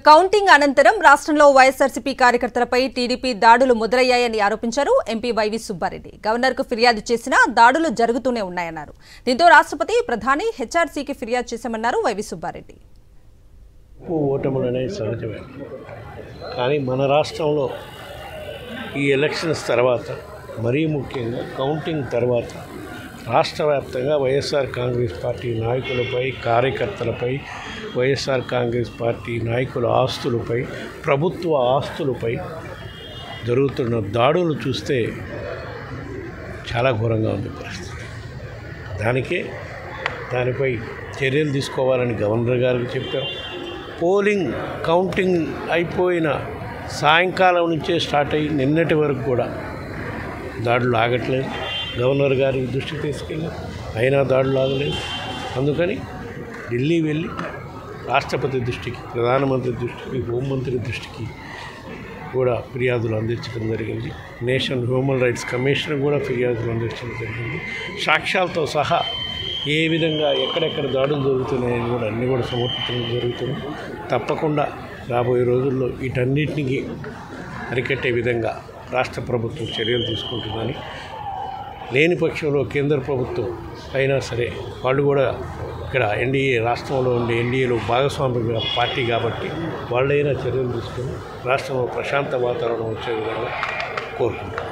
Counting అనంతరం రాష్ట్రంలో YSRCP కార్యకర్తలపై TDP దాడులు మొదలయ్యాయని ఆరోపించారు ఎంపీ వైవి సుబ్బారెడ్డి. గవర్నర్కు ఫిర్యాదు చేసినా దాడులు జరుగుతూనే ఉన్నాయన్నారు. దీంతో రాష్ట్రపతి, ప్రధాని హెచ్ఆర్సీకి ఫిర్యాదు చేశామన్నారు వైవి సుబ్బారెడ్డి. ఓటములు అనేవి సహజమే, కానీ మన రాష్ట్రంలో ఈ ఎలక్షన్స్ తర్వాత, మరీ ముఖ్యంగా కౌంటింగ్ తర్వాత రాష్ట్ర వ్యాప్తంగా వైఎస్ఆర్ కాంగ్రెస్ పార్టీ నాయకులపై, కార్యకర్తలపై, వైఎస్ఆర్ కాంగ్రెస్ పార్టీ నాయకుల ఆస్తులపై, ప్రభుత్వ ఆస్తులపై జరుగుతున్న దాడులు చూస్తే చాలా ఘోరంగా ఉంది పరిస్థితి. దానిపై చర్యలు తీసుకోవాలని గవర్నర్ గారికి చెప్పాం. పోలింగ్ కౌంటింగ్ అయిపోయిన సాయంకాలం నుంచే స్టార్ట్ అయ్యి నిన్నటి వరకు కూడా దాడులు ఆగట్లేదు. గవర్నర్ గారి దృష్టికి తీసుకెళ్ళి అయినా దాడులు ఆగలేదు. అందుకని ఢిల్లీ వెళ్ళి రాష్ట్రపతి దృష్టికి, ప్రధానమంత్రి దృష్టికి, హోంమంత్రి దృష్టికి కూడా ఫిర్యాదులు అందించడం జరిగింది. నేషనల్ హ్యూమన్ రైట్స్ కమిషన్ కూడా ఫిర్యాదులు అందించడం జరిగింది. సాక్ష్యాలతో సహా ఏ విధంగా ఎక్కడెక్కడ దాడులు జరుగుతున్నాయని కూడా అన్నీ కూడా సమర్పించడం జరుగుతుంది. తప్పకుండా రాబోయే రోజుల్లో వీటన్నిటికీ అరికట్టే విధంగా రాష్ట్ర ప్రభుత్వం చర్యలు తీసుకుంటుందని, లేని పక్షంలో కేంద్ర ప్రభుత్వం అయినా సరే వాళ్ళు కూడా ఇక్కడ ఎన్డీఏ, రాష్ట్రంలో ఉండే ఎన్డీఏలో భాగస్వామ్య పార్టీ కాబట్టి వాళ్ళైనా చర్యలు తీసుకొని రాష్ట్రంలో ప్రశాంత వాతావరణం వచ్చే విధంగా కోరుకుంటున్నాం.